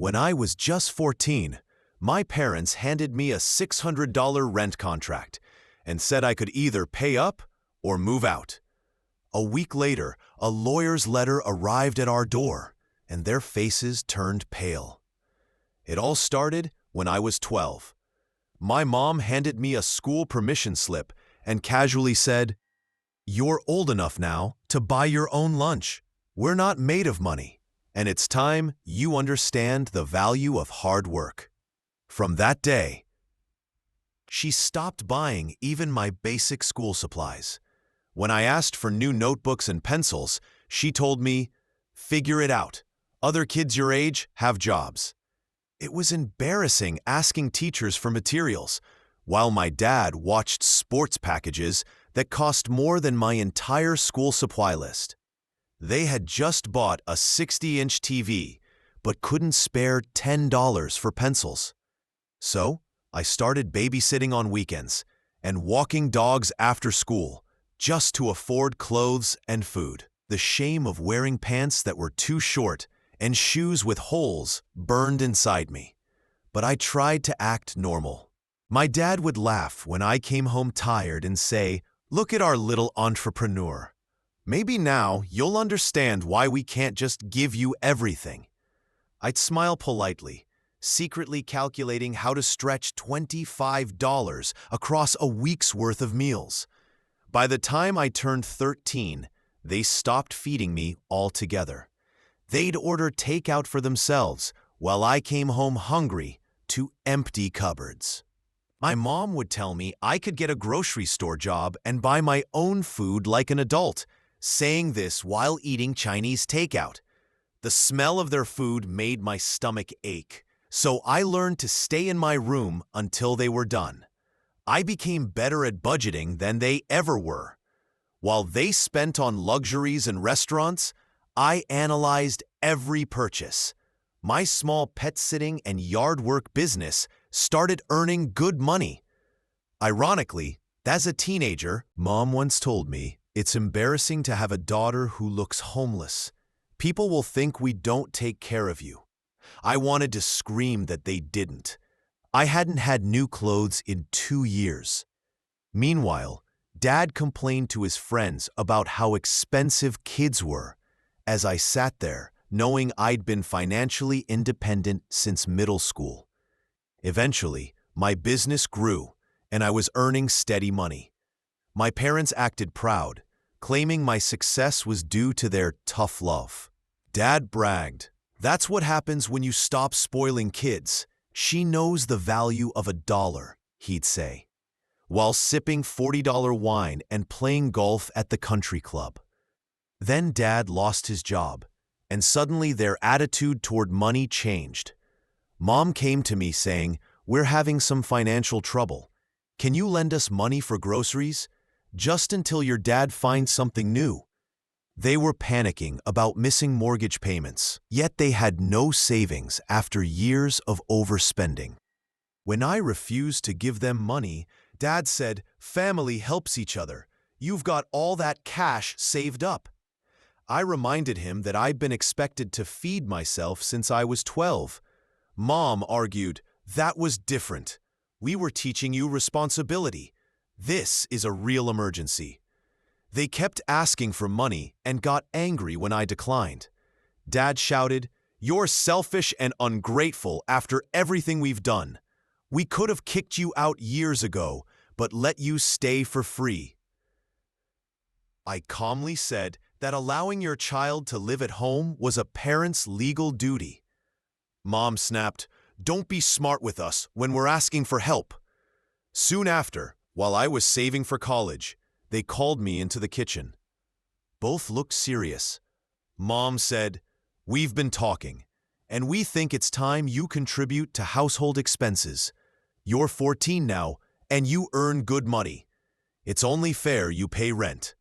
When I was just 14, my parents handed me a $600 rent contract and said I could either pay up or move out. A week later, a lawyer's letter arrived at our door, and their faces turned pale. It all started when I was 12. My mom handed me a school permission slip and casually said, "You're old enough now to buy your own lunch. We're not made of money, and it's time you understand the value of hard work." From that day, she stopped buying even my basic school supplies. When I asked for new notebooks and pencils, she told me, "Figure it out. Other kids your age have jobs." It was embarrassing asking teachers for materials, while my dad watched sports packages that cost more than my entire school supply list. They had just bought a 60-inch TV, but couldn't spare $10 for pencils. So, I started babysitting on weekends and walking dogs after school just to afford clothes and food. The shame of wearing pants that were too short and shoes with holes burned inside me. But I tried to act normal. My dad would laugh when I came home tired and say, "Look at our little entrepreneur. Maybe now you'll understand why we can't just give you everything." I'd smile politely, secretly calculating how to stretch $25 across a week's worth of meals. By the time I turned 13, they stopped feeding me altogether. They'd order takeout for themselves while I came home hungry to empty cupboards. My mom would tell me I could get a grocery store job and buy my own food like an adult, saying this while eating Chinese takeout. The smell of their food made my stomach ache, so I learned to stay in my room until they were done. I became better at budgeting than they ever were. While they spent on luxuries and restaurants, I analyzed every purchase. My small pet sitting and yard work business started earning good money. Ironically, as a teenager, Mom once told me, "It's embarrassing to have a daughter who looks homeless. People will think we don't take care of you." I wanted to scream that they didn't. I hadn't had new clothes in 2 years. Meanwhile, Dad complained to his friends about how expensive kids were, as I sat there, knowing I'd been financially independent since middle school. Eventually, my business grew, and I was earning steady money. My parents acted proud, claiming my success was due to their tough love. Dad bragged, "That's what happens when you stop spoiling kids. She knows the value of $1, he'd say, while sipping $40 wine and playing golf at the country club. Then Dad lost his job, and suddenly their attitude toward money changed. Mom came to me saying, "We're having some financial trouble. Can you lend us money for groceries? Just until your dad finds something new." They were panicking about missing mortgage payments, yet they had no savings after years of overspending. When I refused to give them money, Dad said, "Family helps each other. You've got all that cash saved up." I reminded him that I'd been expected to feed myself since I was 12. Mom argued, "That was different. We were teaching you responsibility. This is a real emergency." They kept asking for money and got angry when I declined. Dad shouted, "You're selfish and ungrateful after everything we've done. We could have kicked you out years ago, but let you stay for free." I calmly said that allowing your child to live at home was a parent's legal duty. Mom snapped, "Don't be smart with us when we're asking for help." Soon after, while I was saving for college, they called me into the kitchen. Both looked serious. Mom said, "We've been talking, and we think it's time you contribute to household expenses. You're 14 now, and you earn good money. It's only fair you pay rent."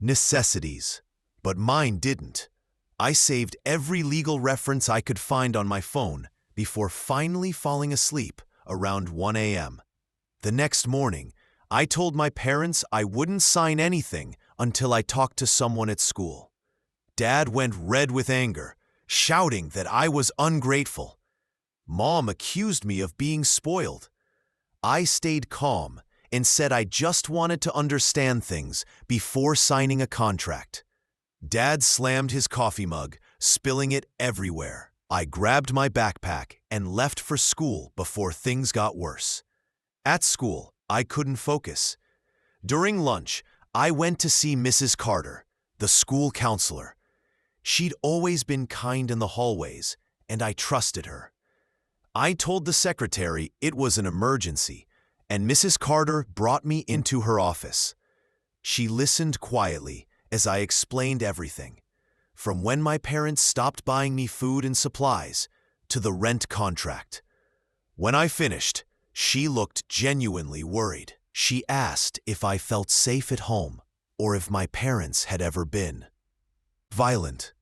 Necessities, but mine didn't. I saved every legal reference I could find on my phone before finally falling asleep around 1 a.m. The next morning, I told my parents I wouldn't sign anything until I talked to someone at school. Dad went red with anger, shouting that I was ungrateful. Mom accused me of being spoiled. I stayed calm and said I just wanted to understand things before signing a contract. Dad slammed his coffee mug, spilling it everywhere. I grabbed my backpack and left for school before things got worse. At school, I couldn't focus. During lunch, I went to see Mrs. Carter, the school counselor. She'd always been kind in the hallways, and I trusted her. I told the secretary it was an emergency, and Mrs. Carter brought me into her office. She listened quietly as I explained everything, from when my parents stopped buying me food and supplies to the rent contract. When I finished, she looked genuinely worried. She asked if I felt safe at home or if my parents had ever been violent.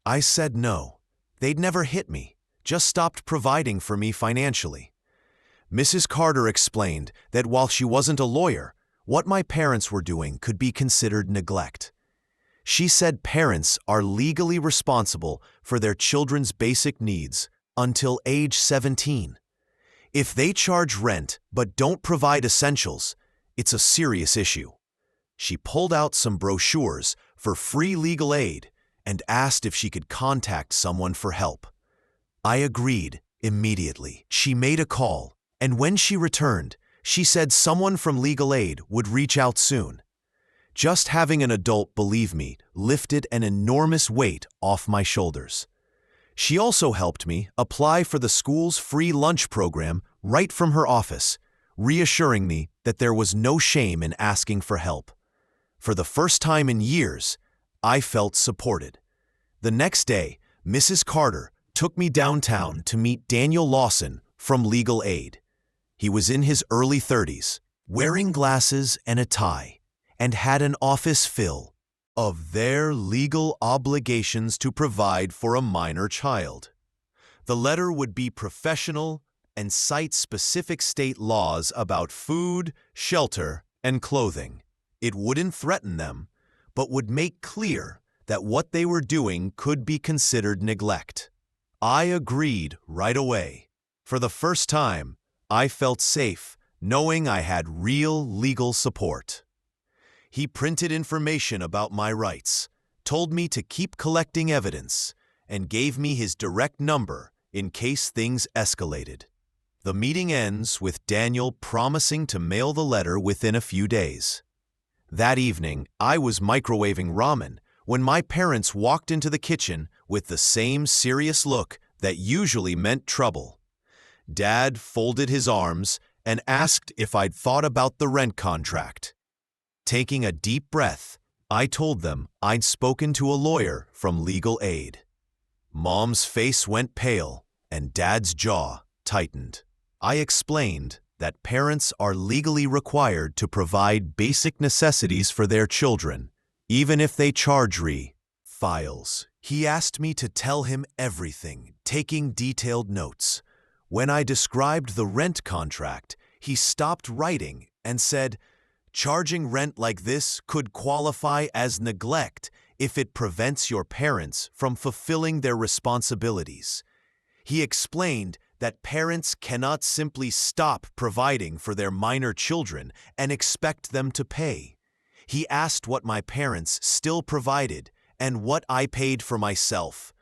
I said no. They'd never hit me, just stopped providing for me financially. Mrs. Carter explained that while she wasn't a lawyer, what my parents were doing could be considered neglect. She said parents are legally responsible for their children's basic needs until age 17. If they charge rent but don't provide essentials, it's a serious issue. She pulled out some brochures for free legal aid and asked if she could contact someone for help. I agreed immediately. She made a call, and when she returned, she said someone from legal aid would reach out soon. Just having an adult believe me lifted an enormous weight off my shoulders. She also helped me apply for the school's free lunch program right from her office, reassuring me that there was no shame in asking for help. For the first time in years, I felt supported. The next day, Mrs. Carter took me downtown to meet Daniel Lawson from Legal Aid. He was in his early 30s, wearing glasses and a tie, and had an office full of their legal obligations to provide for a minor child. The letter would be professional and cite specific state laws about food, shelter, and clothing. It wouldn't threaten them, but would make clear that what they were doing could be considered neglect. I agreed right away. For the first time, I felt safe knowing I had real legal support. He printed information about my rights, told me to keep collecting evidence, and gave me his direct number in case things escalated. The meeting ends with Daniel promising to mail the letter within a few days. That evening, I was microwaving ramen when my parents walked into the kitchen with the same serious look that usually meant trouble. Dad folded his arms and asked if I'd thought about the rent contract. Taking a deep breath, I told them I'd spoken to a lawyer from Legal Aid. Mom's face went pale and Dad's jaw tightened. I explained that parents are legally required to provide basic necessities for their children, even if they charge files. He asked me to tell him everything, taking detailed notes. When I described the rent contract, he stopped writing and said, "Charging rent like this could qualify as neglect if it prevents your parents from fulfilling their responsibilities." He explained that parents cannot simply stop providing for their minor children and expect them to pay. He asked what my parents still provided and what I paid for myself.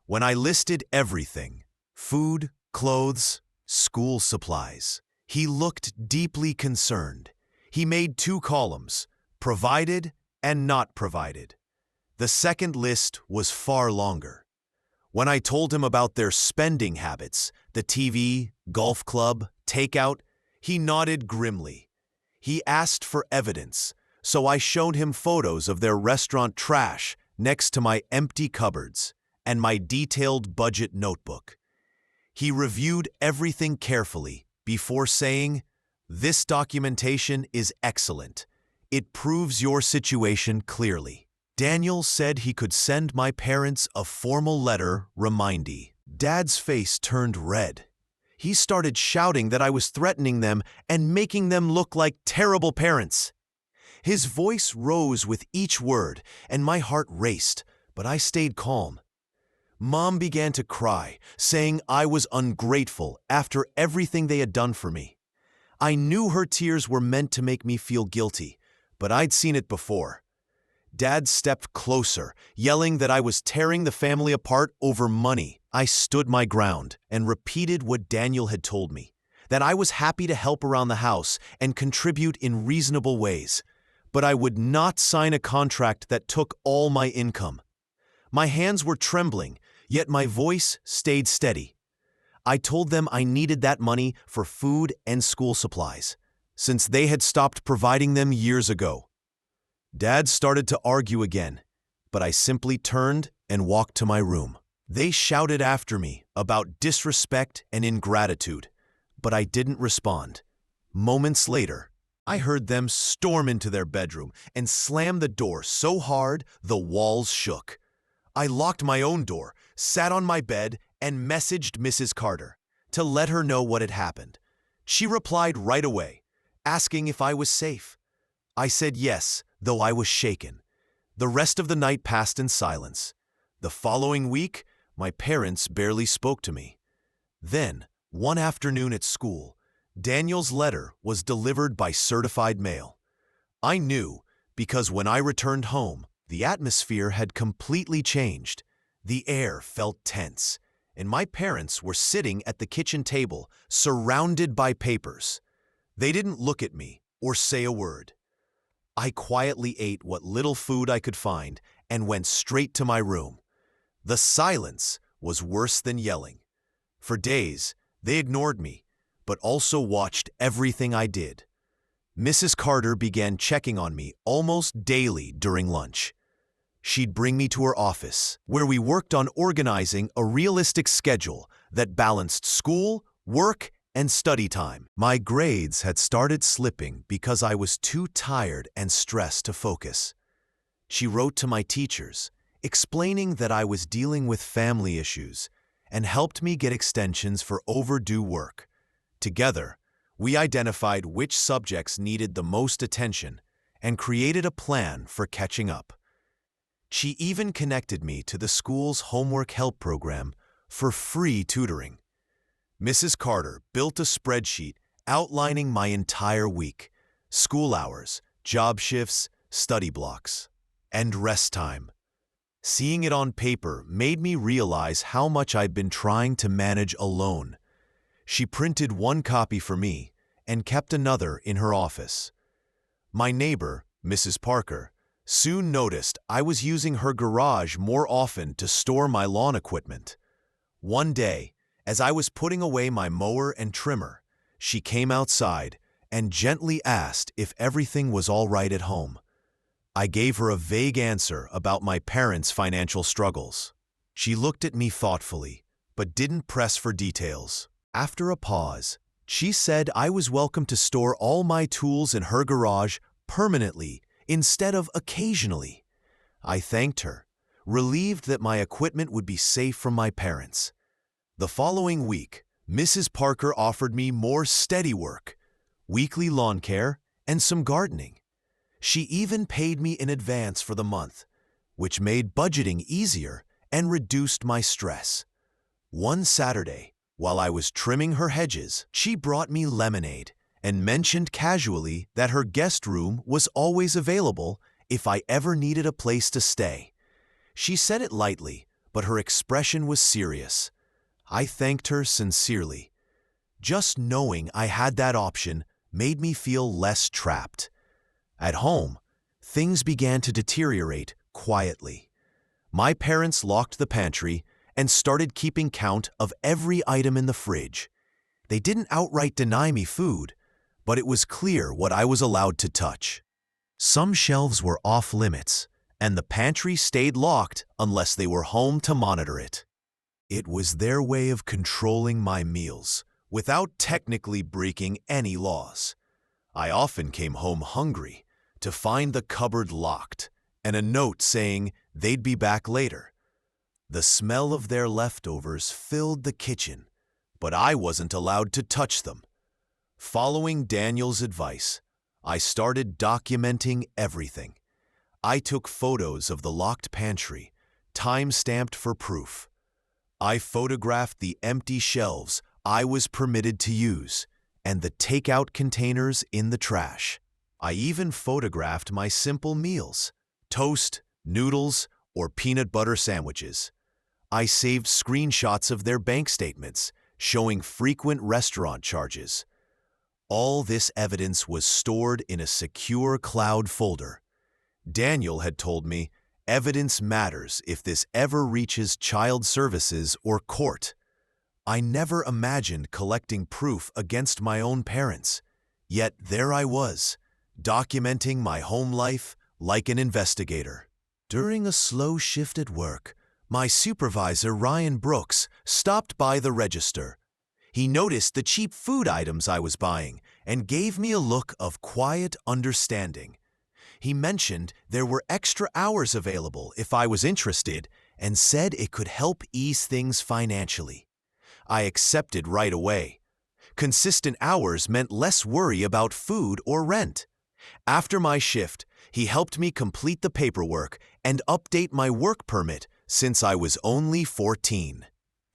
When I listed everything, food, clothes, school supplies, he looked deeply concerned. He made 2 columns, provided and not provided. The second list was far longer. When I told him about their spending habits, the TV, golf club, takeout, he nodded grimly. He asked for evidence, so I showed him photos of their restaurant trash next to my empty cupboards and my detailed budget notebook. He reviewed everything carefully before saying, "This documentation is excellent. It proves your situation clearly." Daniel said he could send my parents a formal letter reminding. Dad's face turned red. He started shouting that I was threatening them and making them look like terrible parents. His voice rose with each word, and my heart raced, but I stayed calm. Mom began to cry, saying I was ungrateful after everything they had done for me. I knew her tears were meant to make me feel guilty, but I'd seen it before. Dad stepped closer, yelling that I was tearing the family apart over money. I stood my ground and repeated what Daniel had told me, that I was happy to help around the house and contribute in reasonable ways, but I would not sign a contract that took all my income. My hands were trembling, yet my voice stayed steady. I told them I needed that money for food and school supplies, since they had stopped providing them years ago. Dad started to argue again, but I simply turned and walked to my room. They shouted after me about disrespect and ingratitude, but I didn't respond. Moments later, I heard them storm into their bedroom and slam the door so hard the walls shook. I locked my own door, sat on my bed, and messaged Mrs. Carter to let her know what had happened. She replied right away, asking if I was safe. I said yes, though I was shaken. The rest of the night passed in silence. The following week, my parents barely spoke to me. Then, one afternoon at school, Daniel's letter was delivered by certified mail. I knew because when I returned home, the atmosphere had completely changed. The air felt tense, and my parents were sitting at the kitchen table, surrounded by papers. They didn't look at me or say a word. I quietly ate what little food I could find and went straight to my room. The silence was worse than yelling. For days, they ignored me, but also watched everything I did. Mrs. Carter began checking on me almost daily during lunch. She'd bring me to her office, where we worked on organizing a realistic schedule that balanced school, work, and study time. My grades had started slipping because I was too tired and stressed to focus. She wrote to my teachers, explaining that I was dealing with family issues, and helped me get extensions for overdue work. Together, we identified which subjects needed the most attention and created a plan for catching up. She even connected me to the school's homework help program for free tutoring. Mrs. Carter built a spreadsheet outlining my entire week, school hours, job shifts, study blocks, and rest time. Seeing it on paper made me realize how much I'd been trying to manage alone. She printed one copy for me and kept another in her office. My neighbor, Mrs. Parker, soon noticed I was using her garage more often to store my lawn equipment. One day, as I was putting away my mower and trimmer, she came outside and gently asked if everything was all right at home. I gave her a vague answer about my parents' financial struggles. She looked at me thoughtfully, but didn't press for details. After a pause, she said I was welcome to store all my tools in her garage permanently instead of occasionally. I thanked her, relieved that my equipment would be safe from my parents. The following week, Mrs. Parker offered me more steady work, weekly lawn care, and some gardening. She even paid me in advance for the month, which made budgeting easier and reduced my stress. One Saturday, while I was trimming her hedges, she brought me lemonade and mentioned casually that her guest room was always available if I ever needed a place to stay. She said it lightly, but her expression was serious. I thanked her sincerely. Just knowing I had that option made me feel less trapped. At home, things began to deteriorate quietly. My parents locked the pantry and started keeping count of every item in the fridge. They didn't outright deny me food, but it was clear what I was allowed to touch. Some shelves were off limits, and the pantry stayed locked unless they were home to monitor it. It was their way of controlling my meals, without technically breaking any laws. I often came home hungry, to find the cupboard locked, and a note saying they'd be back later. The smell of their leftovers filled the kitchen, but I wasn't allowed to touch them. Following Daniel's advice, I started documenting everything. I took photos of the locked pantry, time-stamped for proof. I photographed the empty shelves I was permitted to use and the takeout containers in the trash. I even photographed my simple meals: toast, noodles, or peanut butter sandwiches. I saved screenshots of their bank statements, showing frequent restaurant charges. All this evidence was stored in a secure cloud folder. Daniel had told me, evidence matters if this ever reaches child services or court. I never imagined collecting proof against my own parents. Yet there I was, documenting my home life like an investigator. During a slow shift at work, my supervisor, Ryan Brooks, stopped by the register. He noticed the cheap food items I was buying and gave me a look of quiet understanding. He mentioned there were extra hours available if I was interested and said it could help ease things financially. I accepted right away. Consistent hours meant less worry about food or rent. After my shift, he helped me complete the paperwork and update my work permit since I was only 14.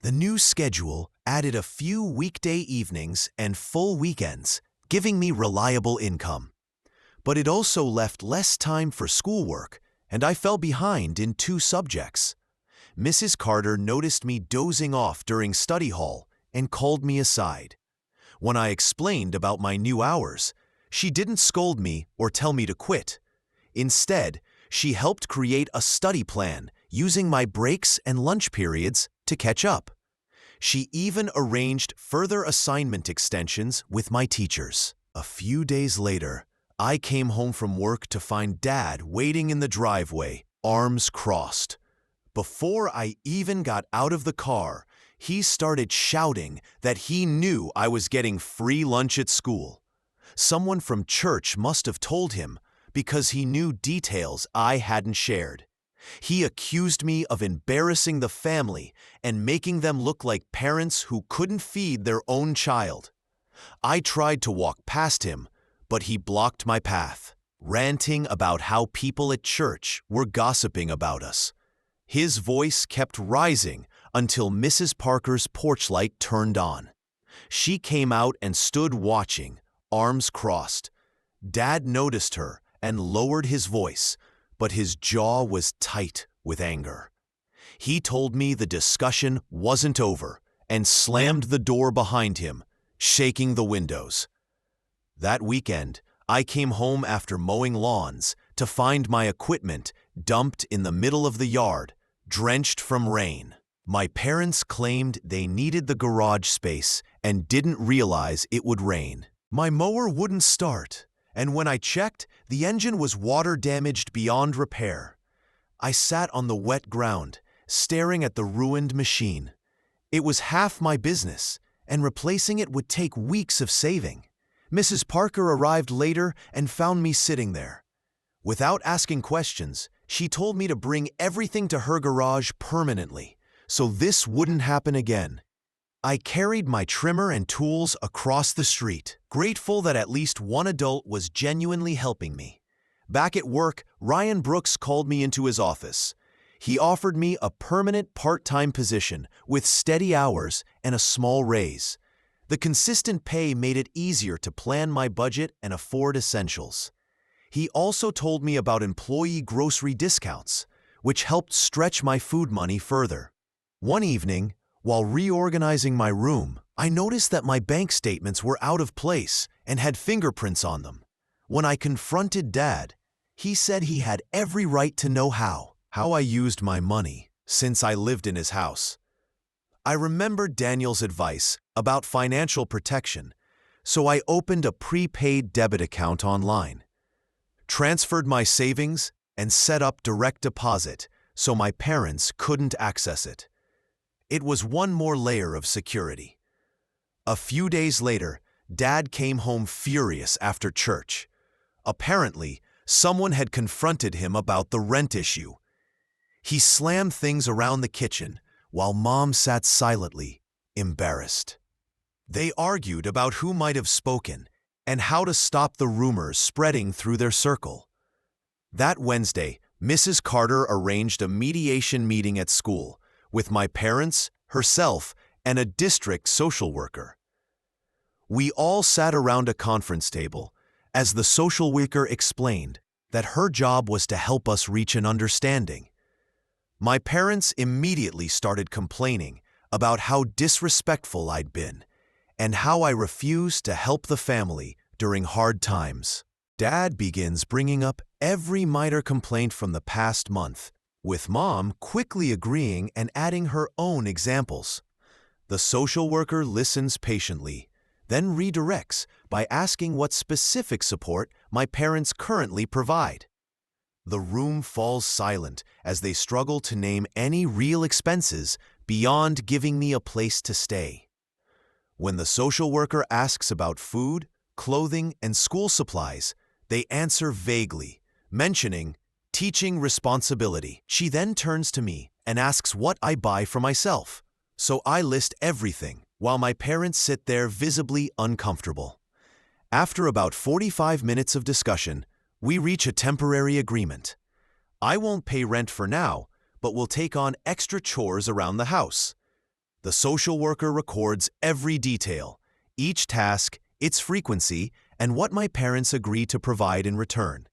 The new schedule added a few weekday evenings and full weekends, giving me reliable income. But it also left less time for schoolwork, and I fell behind in 2 subjects. Mrs. Carter noticed me dozing off during study hall and called me aside. When I explained about my new hours, she didn't scold me or tell me to quit. Instead, she helped create a study plan using my breaks and lunch periods to catch up. She even arranged further assignment extensions with my teachers. A few days later, I came home from work to find Dad waiting in the driveway, arms crossed. Before I even got out of the car, he started shouting that he knew I was getting free lunch at school. Someone from church must have told him because he knew details I hadn't shared. He accused me of embarrassing the family and making them look like parents who couldn't feed their own child. I tried to walk past him, but he blocked my path, ranting about how people at church were gossiping about us. His voice kept rising until Mrs. Parker's porch light turned on. She came out and stood watching, arms crossed. Dad noticed her and lowered his voice, but his jaw was tight with anger. He told me the discussion wasn't over and slammed the door behind him, shaking the windows. That weekend, I came home after mowing lawns to find my equipment dumped in the middle of the yard, drenched from rain. My parents claimed they needed the garage space and didn't realize it would rain. My mower wouldn't start, and when I checked, the engine was water damaged beyond repair. I sat on the wet ground, staring at the ruined machine. It was half my business, and replacing it would take weeks of saving. Mrs. Parker arrived later and found me sitting there. Without asking questions, she told me to bring everything to her garage permanently, so this wouldn't happen again. I carried my trimmer and tools across the street, grateful that at least one adult was genuinely helping me. Back at work, Ryan Brooks called me into his office. He offered me a permanent part-time position with steady hours and a small raise. The consistent pay made it easier to plan my budget and afford essentials. He also told me about employee grocery discounts, which helped stretch my food money further. One evening, while reorganizing my room, I noticed that my bank statements were out of place and had fingerprints on them. When I confronted Dad, he said he had every right to know how I used my money since I lived in his house. I remembered Daniel's advice about financial protection, so I opened a prepaid debit account online, transferred my savings, and set up direct deposit so my parents couldn't access it. It was one more layer of security. A few days later, Dad came home furious after church. Apparently, someone had confronted him about the rent issue. He slammed things around the kitchen while Mom sat silently, embarrassed. They argued about who might have spoken and how to stop the rumors spreading through their circle. That Wednesday, Mrs. Carter arranged a mediation meeting at school with my parents, herself, and a district social worker. We all sat around a conference table as the social worker explained that her job was to help us reach an understanding. My parents immediately started complaining about how disrespectful I'd been and how I refused to help the family during hard times. Dad begins bringing up every minor complaint from the past month, with Mom quickly agreeing and adding her own examples. The social worker listens patiently, then redirects by asking what specific support my parents currently provide. The room falls silent as they struggle to name any real expenses beyond giving me a place to stay. When the social worker asks about food, clothing, and school supplies, they answer vaguely, mentioning teaching responsibility. She then turns to me and asks what I buy for myself, so I list everything, while my parents sit there visibly uncomfortable. After about 45 minutes of discussion, we reach a temporary agreement. I won't pay rent for now, but will take on extra chores around the house. The social worker records every detail, each task, its frequency, and what my parents agree to provide in return.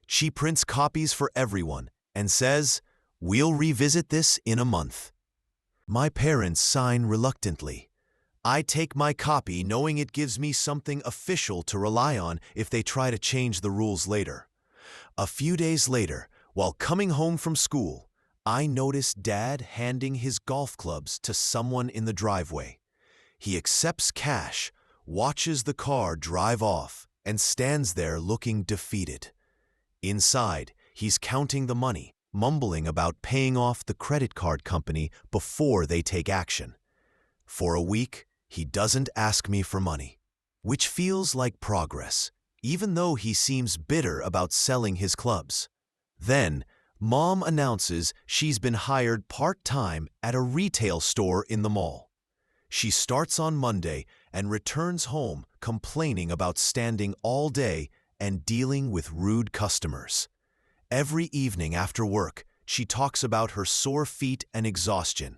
She prints copies for everyone and says, "We'll revisit this in a month." My parents sign reluctantly. I take my copy knowing it gives me something official to rely on if they try to change the rules later. A few days later, while coming home from school, I notice Dad handing his golf clubs to someone in the driveway. He accepts cash, watches the car drive off, and stands there looking defeated. Inside, he's counting the money, mumbling about paying off the credit card company before they take action. For a week, he doesn't ask me for money, which feels like progress, even though he seems bitter about selling his clubs. Then, Mom announces she's been hired part-time at a retail store in the mall. She starts on Monday and returns home complaining about standing all day and dealing with rude customers. Every evening after work, she talks about her sore feet and exhaustion.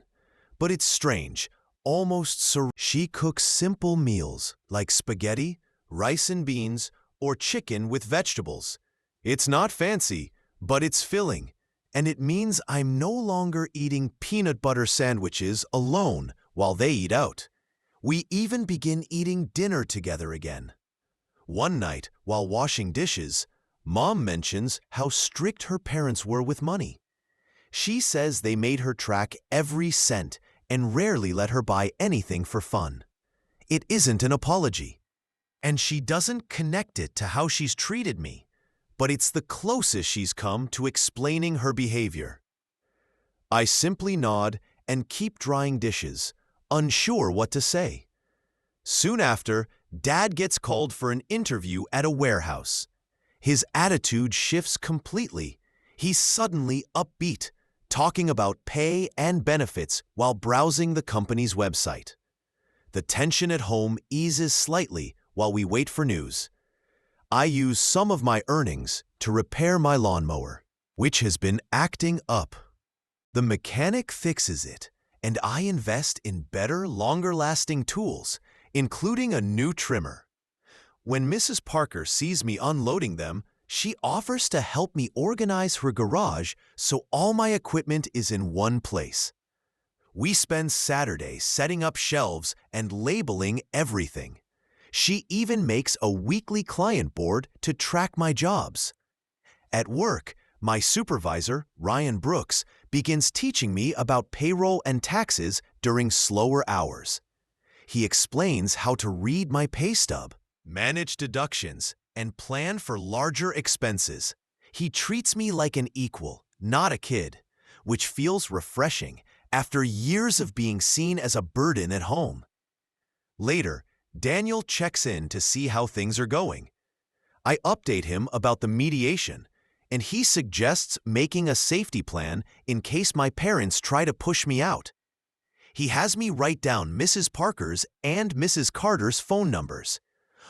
But it's strange, almost surreal. She cooks simple meals like spaghetti, rice and beans, or chicken with vegetables. It's not fancy, but it's filling, and it means I'm no longer eating peanut butter sandwiches alone while they eat out. We even begin eating dinner together again. One night, while washing dishes, Mom mentions how strict her parents were with money. She says they made her track every cent and rarely let her buy anything for fun. It isn't an apology, and she doesn't connect it to how she's treated me, but it's the closest she's come to explaining her behavior. I simply nod and keep drying dishes, unsure what to say. Soon after, Dad gets called for an interview at a warehouse. His attitude shifts completely. He's suddenly upbeat, talking about pay and benefits while browsing the company's website. The tension at home eases slightly while we wait for news. I use some of my earnings to repair my lawnmower, which has been acting up. The mechanic fixes it, and I invest in better, longer-lasting tools, including a new trimmer. When Mrs. Parker sees me unloading them, she offers to help me organize her garage so all my equipment is in one place. We spend Saturdays setting up shelves and labeling everything. She even makes a weekly client board to track my jobs. At work, my supervisor, Ryan Brooks, begins teaching me about payroll and taxes during slower hours. He explains how to read my pay stub, manage deductions, and plan for larger expenses. He treats me like an equal, not a kid, which feels refreshing after years of being seen as a burden at home. Later, Daniel checks in to see how things are going. I update him about the mediation, and he suggests making a safety plan in case my parents try to push me out. He has me write down Mrs. Parker's and Mrs. Carter's phone numbers,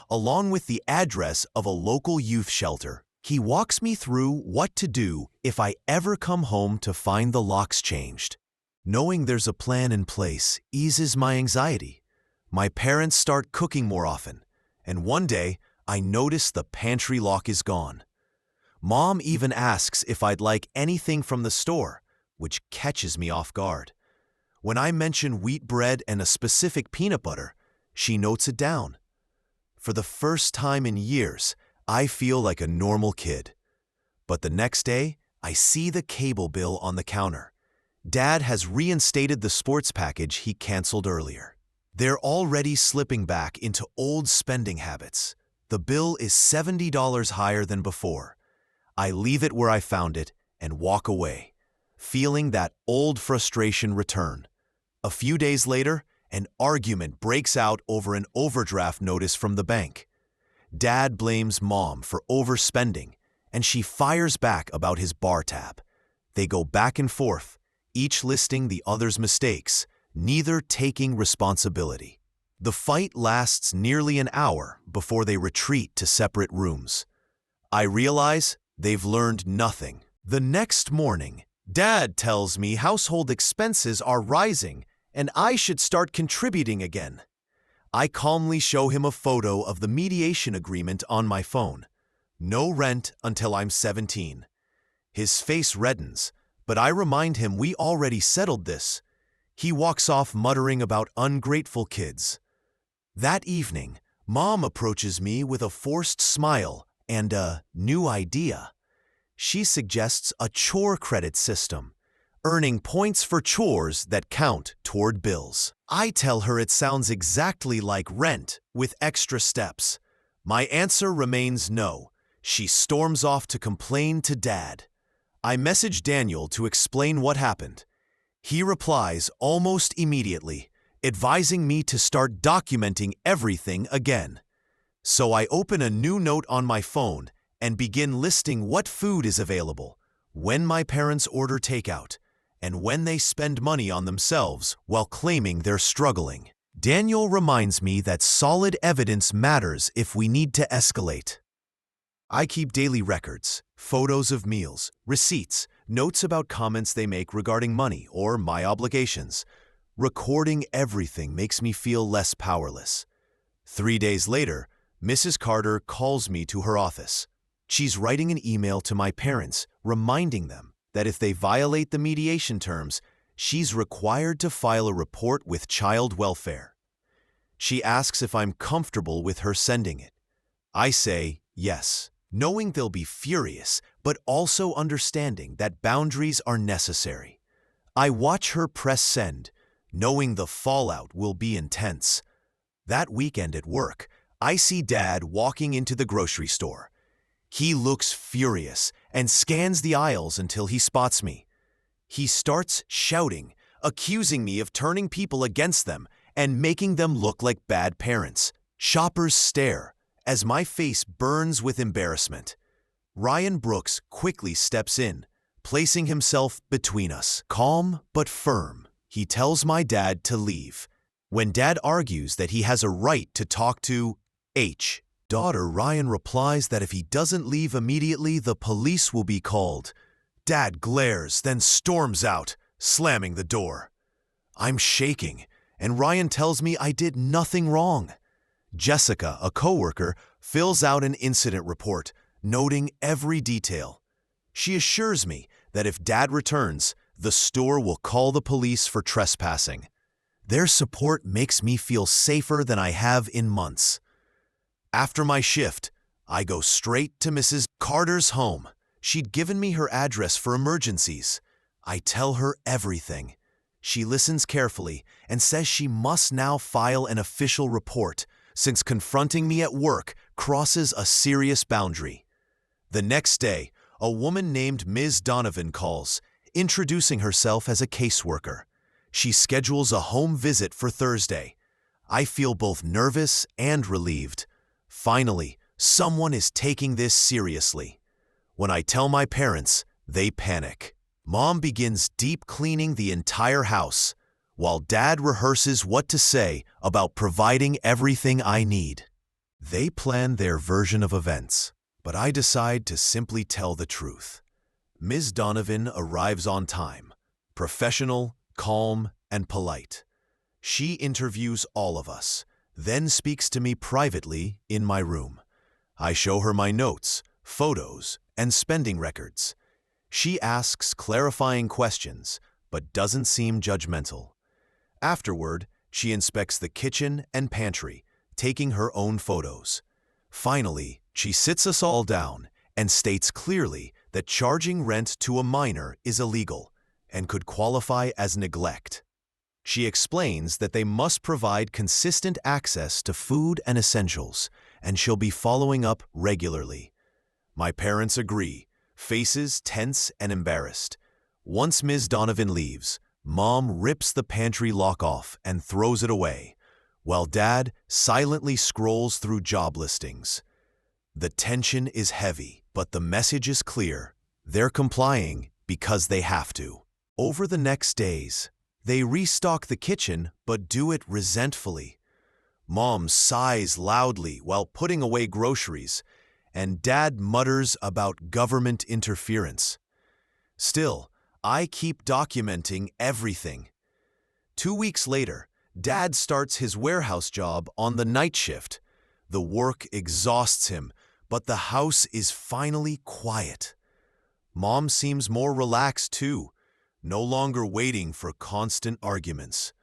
along with the address of a local youth shelter. He walks me through what to do if I ever come home to find the locks changed. Knowing there's a plan in place eases my anxiety. My parents start cooking more often, and one day I notice the pantry lock is gone. Mom even asks if I'd like anything from the store, which catches me off guard. When I mention wheat bread and a specific peanut butter, she notes it down. For the first time in years, I feel like a normal kid. But the next day, I see the cable bill on the counter. Dad has reinstated the sports package he canceled earlier. They're already slipping back into old spending habits. The bill is $70 higher than before. I leave it where I found it and walk away, feeling that old frustration return. A few days later, an argument breaks out over an overdraft notice from the bank. Dad blames Mom for overspending, and she fires back about his bar tab. They go back and forth, each listing the other's mistakes, neither taking responsibility. The fight lasts nearly an hour before they retreat to separate rooms. I realize they've learned nothing. The next morning, Dad tells me household expenses are rising and I should start contributing again. I calmly show him a photo of the mediation agreement on my phone. No rent until I'm 17. His face reddens, but I remind him we already settled this. He walks off muttering about ungrateful kids. That evening, Mom approaches me with a forced smile and a new idea. She suggests a chore credit system, earning points for chores that count toward bills. I tell her it sounds exactly like rent with extra steps. My answer remains no. She storms off to complain to Dad. I message Daniel to explain what happened. He replies almost immediately, advising me to start documenting everything again. So I open a new note on my phone and begin listing what food is available, when my parents order takeout, and when they spend money on themselves while claiming they're struggling. Daniel reminds me that solid evidence matters if we need to escalate. I keep daily records, photos of meals, receipts, notes about comments they make regarding money or my obligations. Recording everything makes me feel less powerless. 3 days later, Mrs. Carter calls me to her office. She's writing an email to my parents, reminding them that if they violate the mediation terms, she's required to file a report with child welfare. She asks if I'm comfortable with her sending it. I say yes, knowing they'll be furious, but also understanding that boundaries are necessary. I watch her press send, knowing the fallout will be intense. That weekend at work, I see Dad walking into the grocery store. He looks furious and scans the aisles until he spots me. He starts shouting, accusing me of turning people against them and making them look like bad parents. Shoppers stare as my face burns with embarrassment. Ryan Brooks quickly steps in, placing himself between us. Calm but firm, he tells my dad to leave. When Dad argues that he has a right to talk to H. daughter, Ryan replies that if he doesn't leave immediately, the police will be called. Dad glares, then storms out, slamming the door. I'm shaking, and Ryan tells me I did nothing wrong. Jessica, a coworker, fills out an incident report, noting every detail. She assures me that if Dad returns, the store will call the police for trespassing. Their support makes me feel safer than I have in months. After my shift, I go straight to Mrs. Carter's home. She'd given me her address for emergencies. I tell her everything. She listens carefully and says she must now file an official report, since confronting me at work crosses a serious boundary. The next day, a woman named Ms. Donovan calls, introducing herself as a caseworker. She schedules a home visit for Thursday. I feel both nervous and relieved. Finally, someone is taking this seriously. When I tell my parents, they panic. Mom begins deep cleaning the entire house, while Dad rehearses what to say about providing everything I need. They plan their version of events, but I decide to simply tell the truth. Ms. Donovan arrives on time, professional, calm and polite. She interviews all of us, then speaks to me privately in my room. I show her my notes, photos, and spending records. She asks clarifying questions, but doesn't seem judgmental. Afterward, she inspects the kitchen and pantry, taking her own photos. Finally, she sits us all down and states clearly that charging rent to a minor is illegal and could qualify as neglect. She explains that they must provide consistent access to food and essentials, and she'll be following up regularly. My parents agree, faces tense and embarrassed. Once Ms. Donovan leaves, Mom rips the pantry lock off and throws it away, while Dad silently scrolls through job listings. The tension is heavy, but the message is clear. They're complying because they have to. Over the next days, they restock the kitchen but do it resentfully. Mom sighs loudly while putting away groceries, and Dad mutters about government interference. Still, I keep documenting everything. 2 weeks later, Dad starts his warehouse job on the night shift. The work exhausts him, but the house is finally quiet. Mom seems more relaxed too, no longer waiting for constant arguments.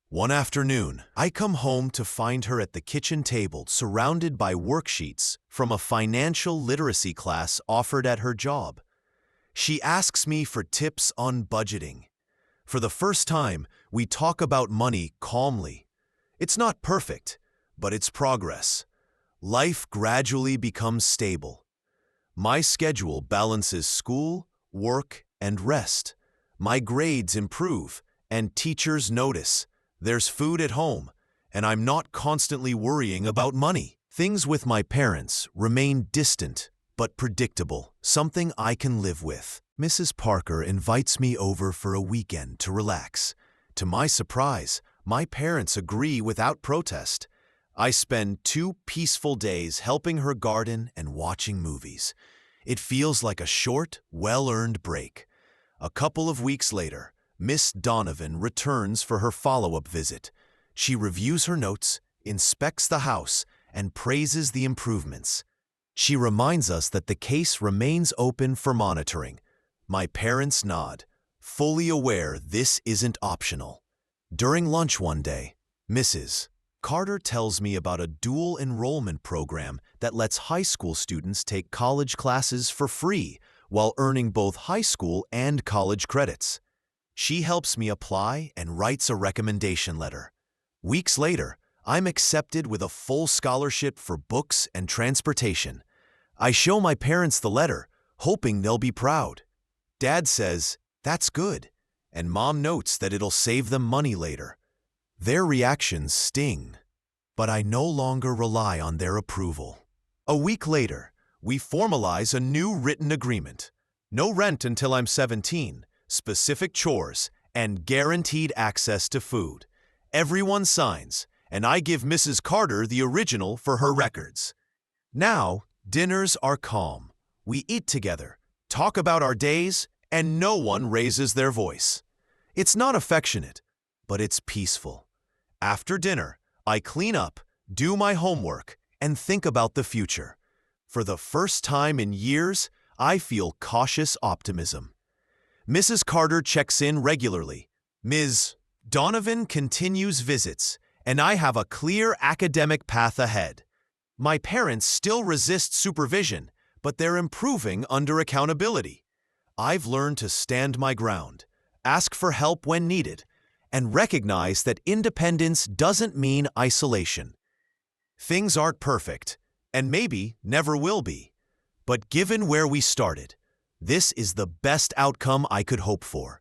One afternoon, I come home to find her at the kitchen table surrounded by worksheets from a financial literacy class offered at her job. She asks me for tips on budgeting. For the first time, we talk about money calmly. It's not perfect, but it's progress. Life gradually becomes stable. My schedule balances school, work, and rest. My grades improve, and teachers notice. There's food at home, and I'm not constantly worrying about money. Things with my parents remain distant but predictable, something I can live with. Mrs. Parker invites me over for a weekend to relax. To my surprise, my parents agree without protest. I spend 2 peaceful days helping her garden and watching movies. It feels like a short, well-earned break. A couple of weeks later, Miss Donovan returns for her follow-up visit. She reviews her notes, inspects the house, and praises the improvements. She reminds us that the case remains open for monitoring. My parents nod, fully aware this isn't optional. During lunch one day, Mrs. Carter tells me about a dual enrollment program that lets high school students take college classes for free while earning both high school and college credits. She helps me apply and writes a recommendation letter. Weeks later, I'm accepted with a full scholarship for books and transportation. I show my parents the letter, hoping they'll be proud. Dad says, "That's good," and Mom notes that it'll save them money later. Their reactions sting, but I no longer rely on their approval. A week later, we formalize a new written agreement. No rent until I'm 17, specific chores, and guaranteed access to food. Everyone signs, and I give Mrs. Carter the original for her records. Now, dinners are calm. We eat together, talk about our days, and no one raises their voice. It's not affectionate, but it's peaceful. After dinner, I clean up, do my homework, and think about the future. For the first time in years, I feel cautious optimism. Mrs. Carter checks in regularly. Ms. Donovan continues visits, and I have a clear academic path ahead. My parents still resist supervision, but they're improving under accountability. I've learned to stand my ground, ask for help when needed, and recognize that independence doesn't mean isolation. Things aren't perfect, and maybe never will be. But given where we started, this is the best outcome I could hope for.